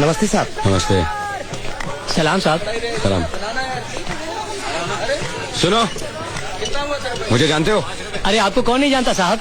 नमस्ते साहब। नमस्ते। सलाम साहब। सलाम। सुनो, मुझे जानते हो? अरे आपको कौन नहीं जानता साहब।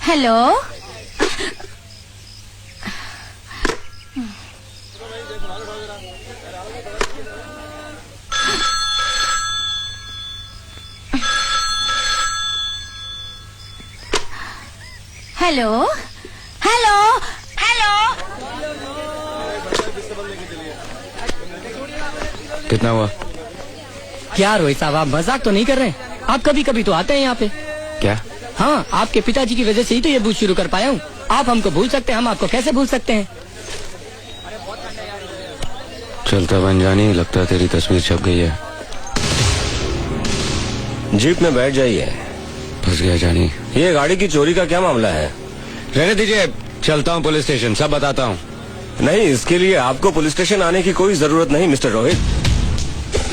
हेलो। Hello hello hello. कितना हुआ? क्या रोहित साहब, आप मजाक तो नहीं कर रहे हैं? आप कभी कभी तो आते हैं यहाँ पे। क्या? हाँ, आपके पिताजी की वजह से ही तो ये बूथ शुरू कर पाया हूँ। आप हमको भूल सकते हैं, हम आपको कैसे भूल सकते हैं? चलता बन जानी, लगता है तेरी तस्वीर छप गई है। जीप में बैठ जाइए। फंस गया जानी। ये गाड़ी की चोरी का क्या मामला है? रहने दीजिए, चलता हूँ पुलिस स्टेशन, सब बताता हूँ। नहीं, इसके लिए आपको पुलिस स्टेशन आने की कोई जरूरत नहीं मिस्टर रोहित।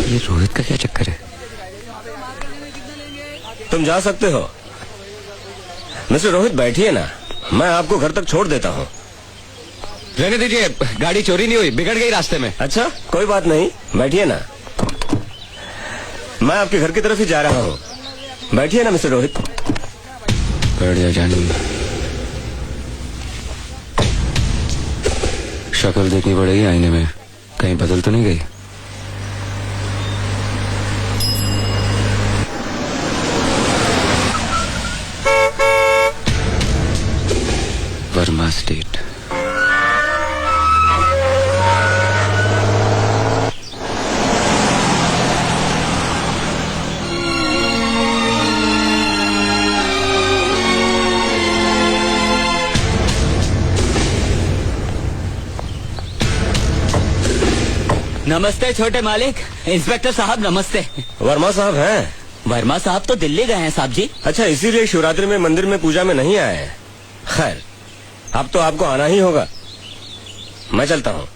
ये रोहित का क्या चक्कर है? तुम जा सकते हो। मिस्टर रोहित बैठिए ना, मैं आपको घर तक छोड़ देता हूँ। रहने दीजिए, गाड़ी चोरी नहीं हुई, बिगड़ गई रास्ते में। अच्छा, कोई बात नहीं, बैठिए ना। मैं आपके घर की तरफ ही जा रहा हूँ। बैठिए ना मिस्टर रोहित। बैठ जा जानी। शक्ल देखनी पड़ेगी आईने में, कहीं बदल तो नहीं गई? वर्मा स्टेट। नमस्ते छोटे मालिक। इंस्पेक्टर साहब नमस्ते। वर्मा साहब हैं? वर्मा साहब तो दिल्ली गए हैं साहब जी। अच्छा, इसीलिए शिवरात्रि में मंदिर में पूजा में नहीं आए हैं। खैर, अब तो आपको आना ही होगा। मैं चलता हूँ।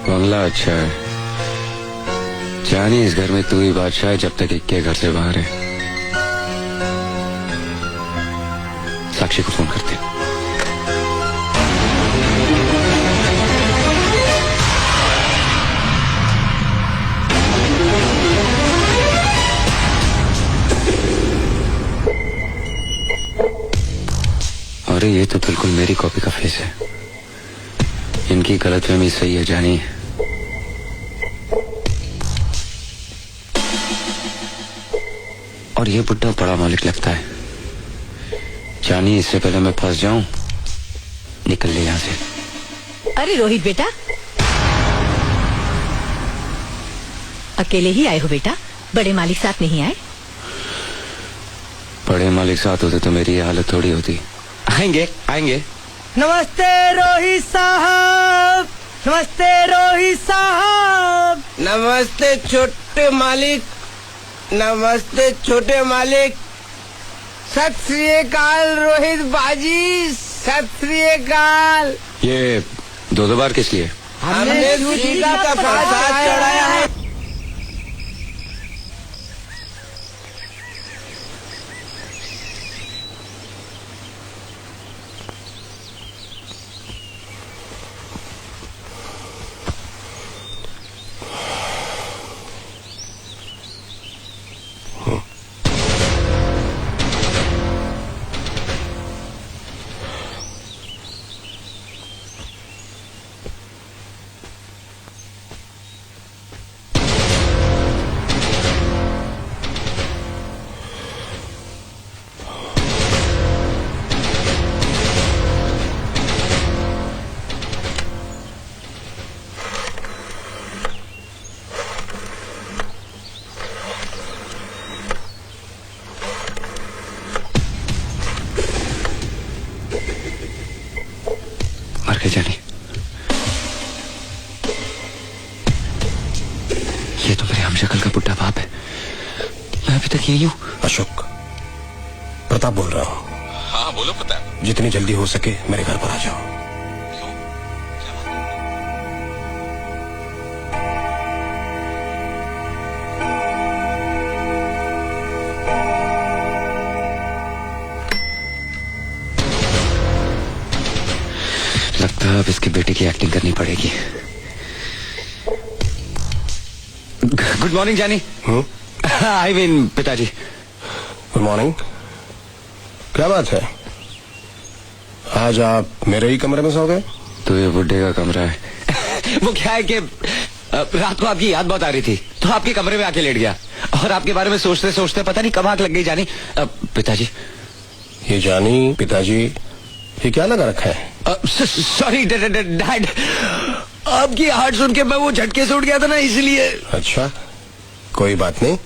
बंगला अच्छा है जानी, इस घर में तू ही बादशाह है जब तक इक्के घर से बाहर है। साक्षी को फोन करते। अरे ये तो बिल्कुल मेरी कॉपी का फेस है। इनकी गलतफहमी सही है जानी। और ये बुड्ढा बड़ा मालिक लगता है जानी। इससे पहले मैं फंस जाऊं, निकल ले यहाँ से। अरे रोहित बेटा, अकेले ही आए हो बेटा? बड़े मालिक साथ नहीं आए? बड़े मालिक साथ होते तो मेरी ये हालत थोड़ी होती। आएंगे आएंगे। नमस्ते रोहित साहब। नमस्ते रोहित साहब। नमस्ते छोटे मालिक। नमस्ते छोटे मालिक। सत श्री अकाल रोहित बाजी। सत श्री अकाल। ये दो बार किस लिए? हमने सीता का प्रसाद चढ़ाया है। अरे जानी, ये तो मेरे हमशक्ल का बुड्ढा बाप है। मैं अभी तक यही हूँ। अशोक, प्रताप बोल रहा हूँ। हाँ बोलो प्रताप। जितनी जल्दी हो सके मेरे घर पर आ जाओ। लगता है अब इसके बेटे की एक्टिंग करनी पड़ेगी। गुड मॉर्निंग जानी। आई मीन पिताजी। Good morning. क्या बात है, आज आप मेरे ही कमरे में सो गए? तो ये बुड्ढे का कमरा है। वो क्या है कि रात को आपकी याद बहुत आ रही थी, तो आपके कमरे में आके लेट गया और आपके बारे में सोचते सोचते पता नहीं कब आंख लग गई जानी। पिताजी। ये जानी, पिताजी, ये क्या लगा रखा है? सॉरी डैड, आपकी हार्ट सुन के मैं वो झटके से उठ गया था ना, इसलिए। अच्छा, कोई बात नहीं।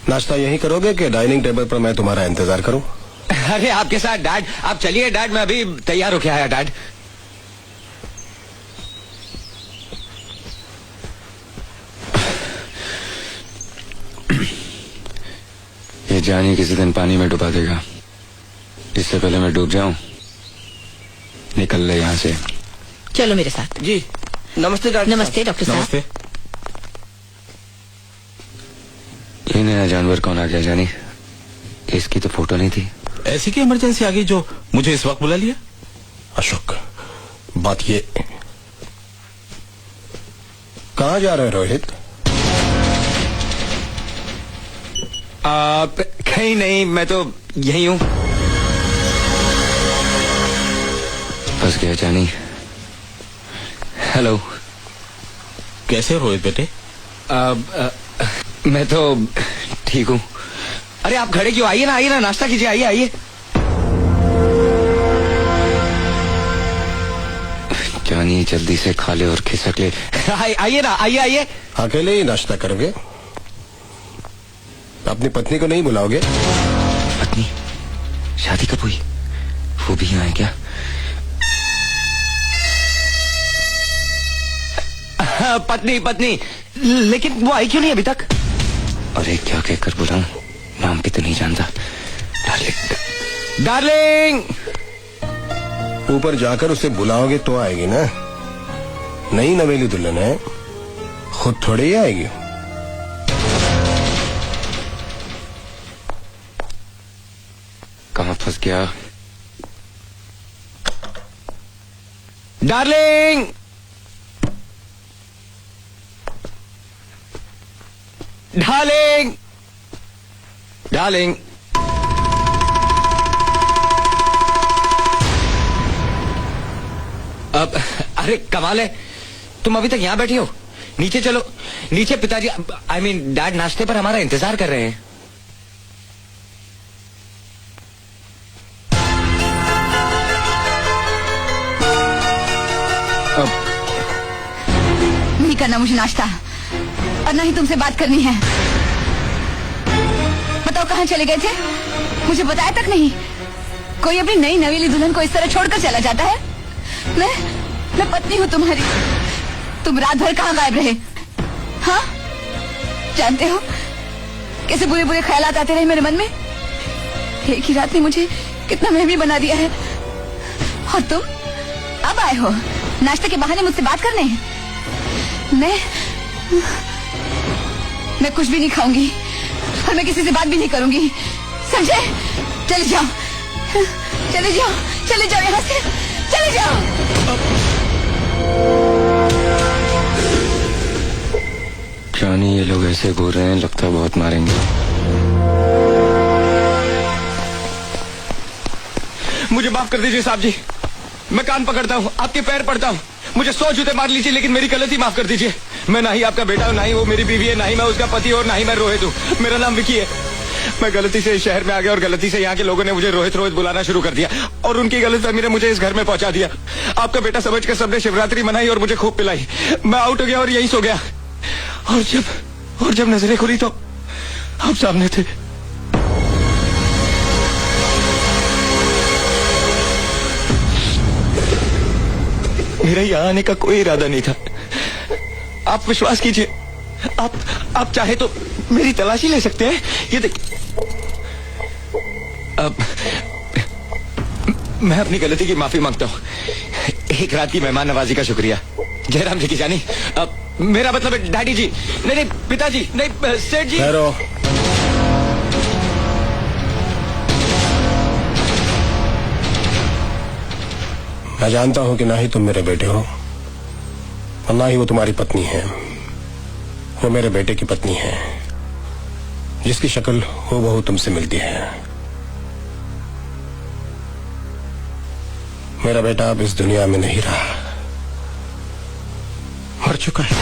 नाश्ता यही करोगे कि डाइनिंग टेबल पर मैं तुम्हारा इंतजार करूं? अरे आपके साथ डैड। आप चलिए डैड, मैं अभी तैयार होके आया डैड। ये जानी किसी दिन पानी में डुबा देगा, इससे पहले मैं डूब जाऊं। निकल ले यहाँ से। चलो मेरे साथ। जी नमस्ते डॉक्टर। नमस्ते डॉक्टर साहब। ये नया जानवर कौन आ गया जानी? इसकी तो फोटो नहीं थी। ऐसी क्या इमरजेंसी आ गई जो मुझे इस वक्त बुला लिया? अशोक, बात ये, कहाँ जा रहे हैं रोहित? कहीं नहीं, मैं तो यही हूँ। फंस गया जानी। हेलो। कैसे हो रोहित बेटे? मैं तो ठीक हूँ। अरे आप खड़े क्यों? आइए ना, नाश्ता कीजिए, आइए। जानी जल्दी से खा ले और खिसक ले। आइए ना, आइए। अकेले ही नाश्ता करोगे? अपनी पत्नी को नहीं बुलाओगे? पत्नी? शादी कब हुई? वो भी यहाँ है क्या? पत्नी, लेकिन वो आई क्यों नहीं अभी तक? अरे क्या कहकर बुलाऊं? नाम भी तो नहीं जानता। डार्लिंग। ऊपर जाकर उसे बुलाओगे तो आएगी ना। नई नवेली दुल्हन है, खुद थोड़ी ही आएगी। कहाँ फंस गया? डार्लिंग। डार्लिंग। अब अरे कमाल है, तुम अभी तक यहाँ बैठी हो। नीचे चलो, नीचे पिताजी आई मीन डैड नाश्ते पर हमारा इंतजार कर रहे हैं। नहीं करना मुझे नाश्ता, और ना ही तुमसे बात करनी है। बताओ कहाँ चले गए थे? मुझे बताया तक नहीं। कोई अपनी नई नवेली दुल्हन को इस तरह छोड़कर चला जाता है? मैं पत्नी हूँ तुम्हारी। तुम रात भर कहाँ गायब रहे? हाँ, जानते हो कैसे बुरे बुरे ख्यालात आते रहे मेरे मन में। एक ही रात ने मुझे कितना महमी बना दिया है। और तुम अब आए हो नाश्ते के बहाने मुझसे बात करने। मैं कुछ भी नहीं खाऊंगी और मैं किसी से बात भी नहीं करूंगी, समझे? चले जाओ यहाँ से, चले जाओ। जानी ये लोग ऐसे घूर रहे हैं, लगता है बहुत मारेंगे। मुझे माफ कर दीजिए साहब जी, मैं कान पकड़ता हूँ, आपके पैर पड़ता हूँ। मुझे 100 जूते मार लीजिए, लेकिन मेरी गलती माफ कर दीजिए। मैं ना ही आपका बेटा हूँ, ना ही वो मेरी बीवी है, ना ही मैं उसका पति और ना ही मैं रोहित हूँ। मेरा नाम विकी है। मैं गलती से इस शहर में आ गया और गलती से यहाँ के लोगों ने मुझे रोहित बुलाना शुरू कर दिया और उनकी गलतफहमी ने मुझे इस घर में पहुंचा दिया। आपका बेटा समझ कर सबने शिवरात्रि मनाई और मुझे खूब पिलाई। मैं आउट हो गया और यही सो गया। और जब नजरें खुली तो आप सामने थे। मेरा यहाँ आने का कोई इरादा नहीं था। आप विश्वास कीजिए, आप चाहे तो मेरी तलाशी ले सकते हैं। ये देख, अब मैं अपनी गलती की माफी मांगता हूँ। एक रात की मेहमान नवाजी का शुक्रिया। जयराम जी की जानी, अब मेरा मतलब है डैडी जी, नहीं पिताजी, नहीं सेठ जी। ठहरो। मैं जानता हूं कि ना ही तुम मेरे बेटे हो और ना ही वो तुम्हारी पत्नी है। वो मेरे बेटे की पत्नी है, जिसकी शक्ल हूबहू तुमसे मिलती है। मेरा बेटा अब इस दुनिया में नहीं रहा, मर चुका है।